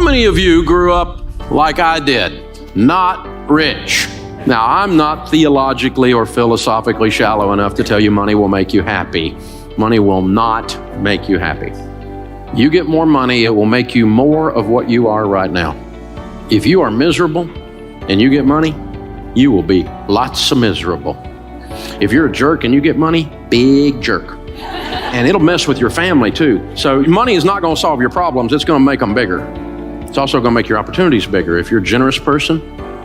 many of you grew up like I did? Not rich. Now, I'm not theologically or philosophically shallow enough to tell you money will make you happy. Money will not make you happy. You get more money, it will make you more of what you are right now. If you are miserable and you get money, you will be lots of miserable. If you're a jerk and you get money, big jerk. And it'll mess with your family too. So money is not going to solve your problems, it's going to make them bigger. It's also going to make your opportunities bigger. If you're a generous person,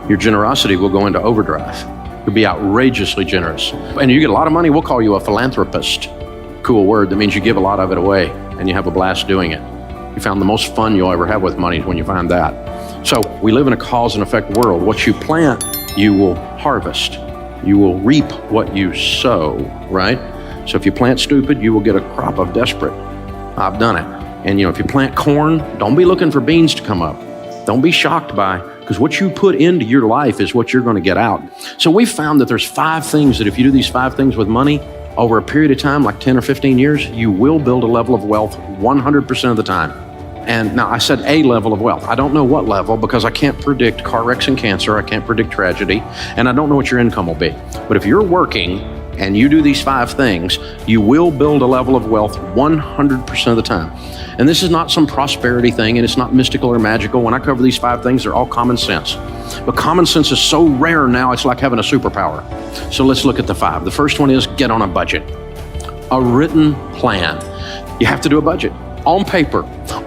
your generosity will go into overdrive. You'll be outrageously generous. And you get a lot of money, we'll call you a philanthropist. Cool word that means you give a lot of it away and you have a blast doing it. You found the most fun you'll ever have with money when you find that. So we live in a cause and effect world. What you plant, you will harvest. You will reap what you sow, right? So if you plant stupid, you will get a crop of desperate. I've done it. And if you plant corn, don't be looking for beans to come up. Don't be shocked by, because what you put into your life is what you're going to get out. So we found that there's 5 things that if you do these 5 things with money, over a period of time, like 10 or 15 years, you will build a level of wealth 100% of the time. And now I said a level of wealth. I don't know what level because I can't predict car wrecks and cancer. I can't predict tragedy. And I don't know what your income will be. But if you're working and you do these 5 things, you will build a level of wealth 100% of the time. And this is not some prosperity thing, and it's not mystical or magical. When I cover these 5 things, they're all common sense. But common sense is so rare now, it's like having a superpower. So let's look at the 5. The first one is get on a budget. A written plan. You have to do a budget on paper,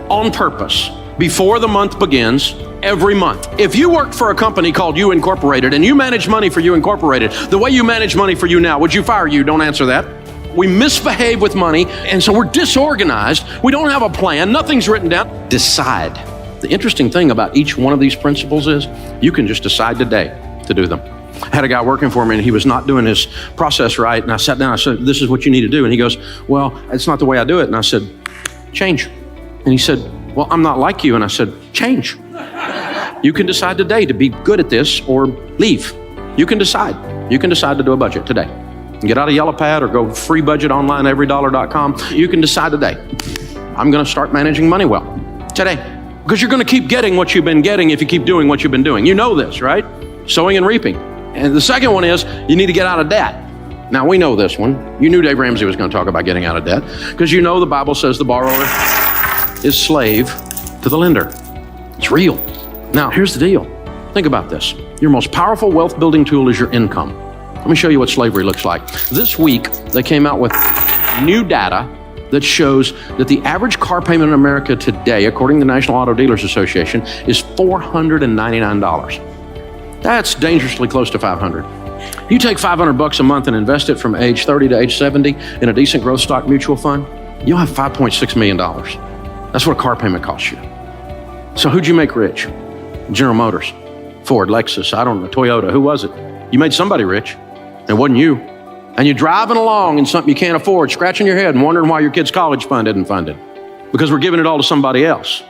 on purpose, before the month begins, every month. If you worked for a company called You Incorporated and you manage money for You Incorporated, the way you manage money for you now, would you fire you? Don't answer that. We misbehave with money, and so we're disorganized. We don't have a plan. Nothing's written down. Decide. The interesting thing about each one of these principles is you can just decide today to do them. I had a guy working for me, and he was not doing his process right, and I sat down, I said, this is what you need to do. And he goes, well, it's not the way I do it. And I said, change. And he said, well, I'm not like you. And I said, change. You can decide today to be good at this or leave. You can decide. You can decide to do a budget today. Get out a yellow pad or go free budget online, everydollar.com. You can decide today. I'm going to start managing money well today. Because you're going to keep getting what you've been getting if you keep doing what you've been doing. You know this, right? Sowing and reaping. And the second one is you need to get out of debt. Now, we know this one. You knew Dave Ramsey was going to talk about getting out of debt because you know the Bible says the borrower is slave to the lender. It's real. Now, here's the deal. Think about this. Your most powerful wealth building tool is your income. Let me show you what slavery looks like. This week, they came out with new data that shows that the average car payment in America today, according to the National Auto Dealers Association, is $499. That's dangerously close to $500. You take $500 a month and invest it from age 30 to age 70 in a decent growth stock mutual fund, you'll have $5.6 million. That's what a car payment costs you. So who'd you make rich? General Motors, Ford, Lexus, I don't know, Toyota, who was it? You made somebody rich. It wasn't you. And you're driving along in something you can't afford, scratching your head and wondering why your kid's college fund isn't funded. Because we're giving it all to somebody else.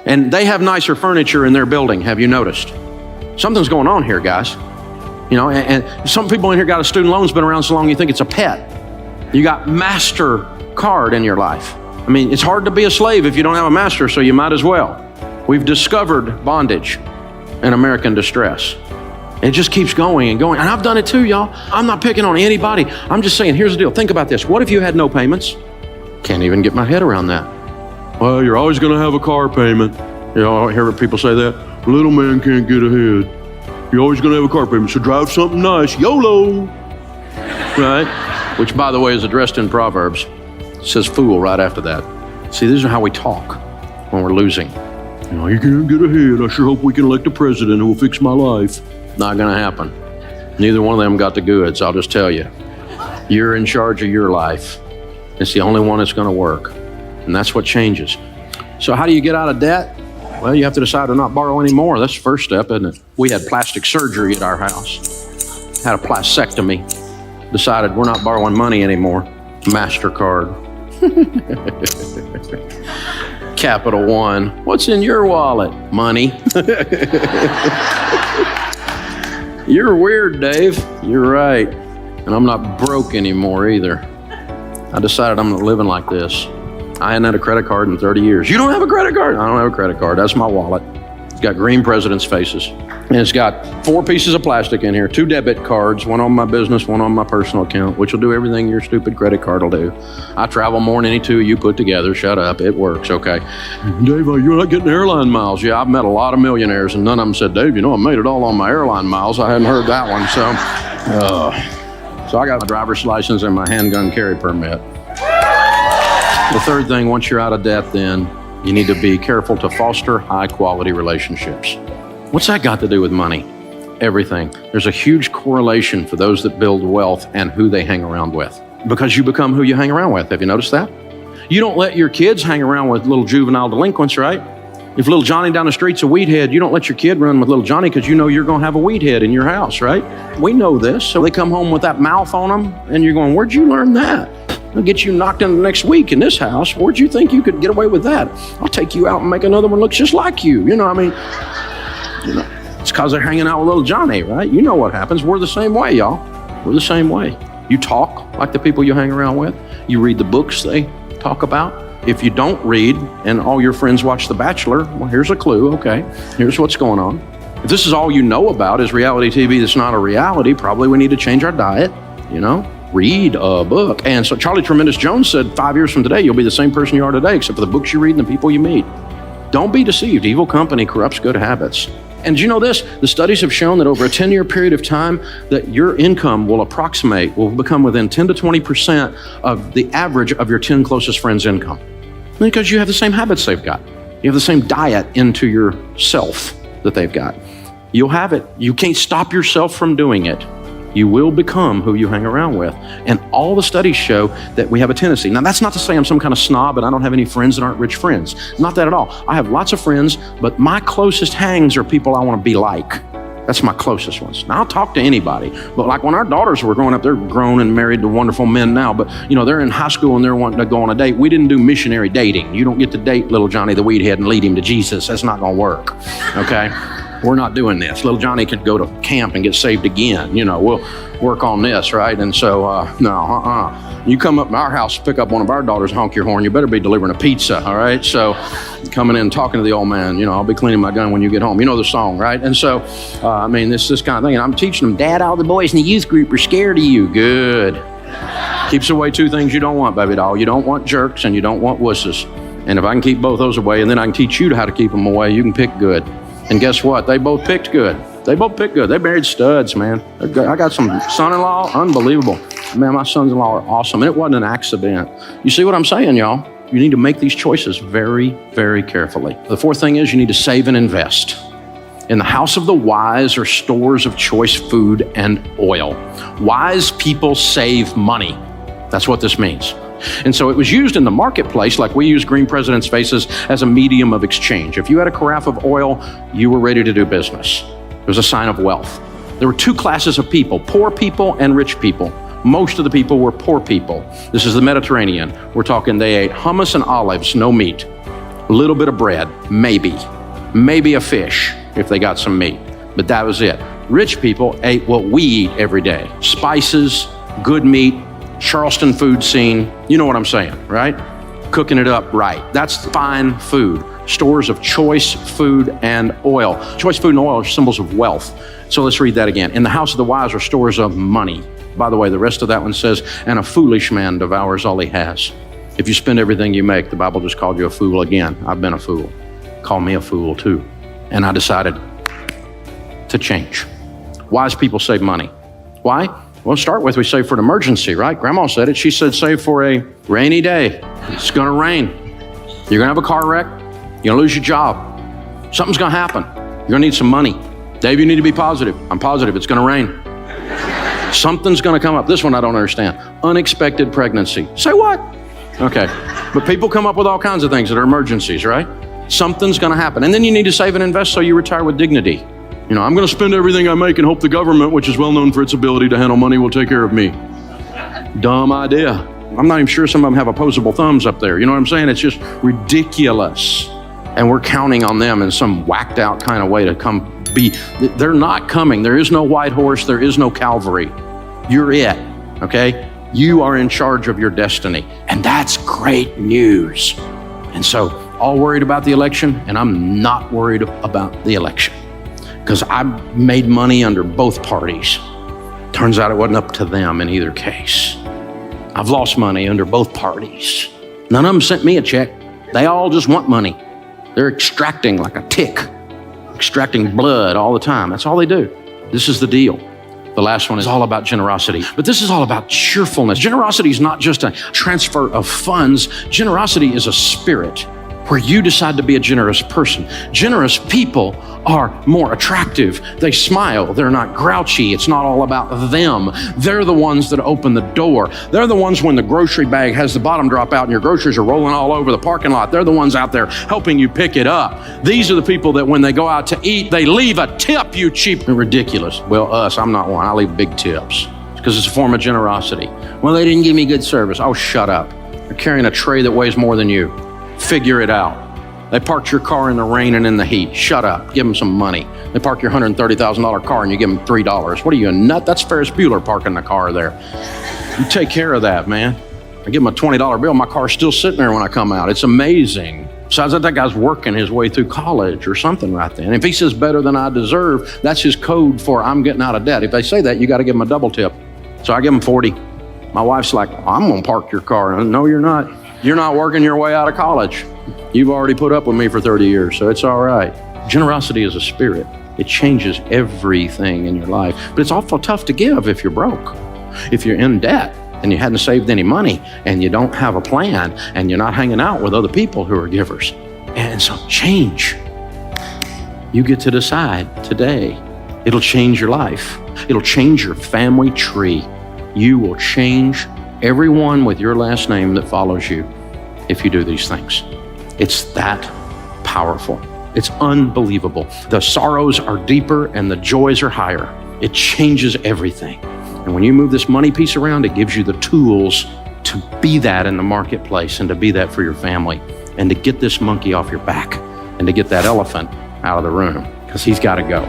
And they have nicer furniture in their building, have you noticed? Something's going on here, guys. And some people in here got a student loan that's been around so long you think it's a pet. You got MasterCard in your life. I mean, it's hard to be a slave if you don't have a master, so you might as well. We've discovered bondage and American distress. It just keeps going and going. And I've done it too, y'all. I'm not picking on anybody. I'm just saying, here's the deal. Think about this. What if you had no payments? Can't even get my head around that. Well, you're always going to have a car payment. I hear people say that. Little man can't get ahead. You're always going to have a car payment, so drive something nice. YOLO. Right? Which, by the way, is addressed in Proverbs. It says fool right after that. See, these are how we talk when we're losing. You can't get ahead. I sure hope we can elect a president who will fix my life. Not going to happen. Neither one of them got the goods, I'll just tell you. You're in charge of your life. It's the only one that's going to work. And that's what changes. So how do you get out of debt? Well, you have to decide to not borrow anymore. That's the first step, isn't it? We had plastic surgery at our house. Had a plastectomy. Decided we're not borrowing money anymore. MasterCard. Capital One. What's in your wallet? Money. You're weird, Dave. You're right. And I'm not broke anymore either. I decided I'm not living like this. I hadn't had a credit card in 30 years. You don't have a credit card? I don't have a credit card. That's my wallet. It's got green presidents' faces. And it's got 4 pieces of plastic in here, 2 debit cards, one on my business, one on my personal account, which will do everything your stupid credit card will do. I travel more than any 2 you put together. Shut up. It works, okay? Dave, you're not getting airline miles. Yeah, I've met a lot of millionaires, and none of them said, Dave, I made it all on my airline miles. I hadn't heard that one, so I got my driver's license and my handgun carry permit. The third thing, once you're out of debt, then you need to be careful to foster high-quality relationships. What's that got to do with money? Everything. There's a huge correlation for those that build wealth and who they hang around with, because you become who you hang around with. Have you noticed that? You don't let your kids hang around with little juvenile delinquents, right? If little Johnny down the street's a weed head, you don't let your kid run with little Johnny because you know you're going to have a weed head in your house, right? We know this. So they come home with that mouth on them, and you're going, where'd you learn that? I'll get you knocked in the next week in this house. Where'd you think you could get away with that? I'll take you out and make another one look just like you. It's because they're hanging out with little Johnny, right? You know what happens. We're the same way, y'all. We're the same way. You talk like the people you hang around with. You read the books they talk about. If you don't read and all your friends watch The Bachelor, well, here's a clue, okay? Here's what's going on. If this is all you know about is reality TV that's not a reality, probably we need to change our diet, Read a book. And so Charlie Tremendous Jones said 5 years from today, you'll be the same person you are today, except for the books you read and the people you meet. Don't be deceived. Evil company corrupts good habits. And do you know this? The studies have shown that over a 10-year period of time that your income will become within 10 to 20% of the average of your 10 closest friends' income. Because you have the same habits they've got. You have the same diet into yourself that they've got. You'll have it. You can't stop yourself from doing it. You will become who you hang around with. And all the studies show that we have a tendency. Now, that's not to say I'm some kind of snob and I don't have any friends that aren't rich friends. Not that at all. I have lots of friends, but my closest hangs are people I want to be like. That's my closest ones. Now, I'll talk to anybody, but like when our daughters were growing up, they're grown and married to wonderful men now, but they're in high school and they're wanting to go on a date. We didn't do missionary dating. You don't get to date little Johnny the weed head and lead him to Jesus. That's not going to work, okay? We're not doing this. Little Johnny could go to camp and get saved again. We'll work on this, right? And so, You come up to our house, pick up one of our daughters, honk your horn, you better be delivering a pizza, all right? So coming in, talking to the old man, I'll be cleaning my gun when you get home. You know the song, right? And so, this kind of thing. And I'm teaching them, Dad, all the boys in the youth group are scared of you. Good. Keeps away 2 things you don't want, baby doll. You don't want jerks and you don't want wusses. And if I can keep both those away, and then I can teach you how to keep them away, you can pick good. And guess what? They both picked good. They married studs, man. I got some son-in-law, unbelievable. Man, my sons-in-law are awesome. And it wasn't an accident. You see what I'm saying, y'all? You need to make these choices very, very carefully. The 4th thing is you need to save and invest. In the house of the wise are stores of choice food and oil. Wise people save money. That's what this means. And so it was used in the marketplace, like we use green presidents' faces, as a medium of exchange. If you had a carafe of oil, you were ready to do business. It was a sign of wealth. There were 2 classes of people, poor people and rich people. Most of the people were poor people. This is the Mediterranean. We're talking they ate hummus and olives, no meat. A little bit of bread, maybe a fish if they got some meat, but that was it. Rich people ate what we eat every day. Spices, good meat, Charleston food scene, you know what I'm saying, right? Cooking it up right. That's fine food. Stores of choice food and oil. Choice food and oil are symbols of wealth. So let's read that again. In the house of the wise are stores of money. By the way, the rest of that one says, and a foolish man devours all he has. If you spend everything you make, the Bible just called you a fool again. I've been a fool. Call me a fool too. And I decided to change. Wise people save money. Why? Well, to start with, we save for an emergency, right? Grandma said it. She said save for a rainy day. It's going to rain. You're going to have a car wreck. You're going to lose your job. Something's going to happen. You're going to need some money. Dave, you need to be positive. I'm positive. It's going to rain. Something's going to come up. This one I don't understand. Unexpected pregnancy. Say what? Okay. But people come up with all kinds of things that are emergencies, right? Something's going to happen. And then you need to save and invest so you retire with dignity. I'm going to spend everything I make and hope the government, which is well known for its ability to handle money, will take care of me. Dumb idea. I'm not even sure some of them have opposable thumbs up there. You know what I'm saying? It's just ridiculous. And we're counting on them in some whacked out kind of way to come be. They're not coming. There is no white horse. There is no Calvary. You're it, okay? You are in charge of your destiny. And that's great news. And so, all worried about the election, and I'm not worried about the election because I made money under both parties. Turns out it wasn't up to them in either case. I've lost money under both parties. None of them sent me a check. They all just want money. They're extracting like a tick, extracting blood all the time. That's all they do. This is the deal. The last one is all about generosity, but this is all about cheerfulness. Generosity is not just a transfer of funds. Generosity is a spirit where you decide to be a generous person. Generous people are more attractive. They smile. They're not grouchy. It's not all about them. They're the ones that open the door. They're the ones when the grocery bag has the bottom drop out and your groceries are rolling all over the parking lot. They're the ones out there helping you pick it up. These are the people that when they go out to eat, they leave a tip, you cheap and ridiculous. Well, I'm not one. I leave big tips because it's a form of generosity. Well, they didn't give me good service. Oh, shut up. They're carrying a tray that weighs more than you. Figure it out. They parked your car in the rain and in the heat. Shut up. Give them some money. They park your $130,000 car and you give them $3. What are you, a nut? That's Ferris Bueller parking the car there. You take care of that, man. I give them a $20 bill. My car's still sitting there when I come out. It's amazing. Besides that guy's working his way through college or something right then. If he says better than I deserve, that's his code for I'm getting out of debt. If they say that, you got to give them a double tip. So I give them 40. My wife's like, I'm going to park your car. No, you're not. You're not working your way out of college. You've already put up with me for 30 years, so it's all right. Generosity is a spirit. It changes everything in your life. But it's awful tough to give if you're broke. If you're in debt and you hadn't saved any money and you don't have a plan and you're not hanging out with other people who are givers. And so change. You get to decide today. It'll change your life. It'll change your family tree. You will change everyone with your last name that follows you if you do these things. It's that powerful. It's unbelievable. The sorrows are deeper and the joys are higher. It changes everything. And when you move this money piece around, it gives you the tools to be that in the marketplace and to be that for your family and to get this monkey off your back and to get that elephant out of the room because he's got to go.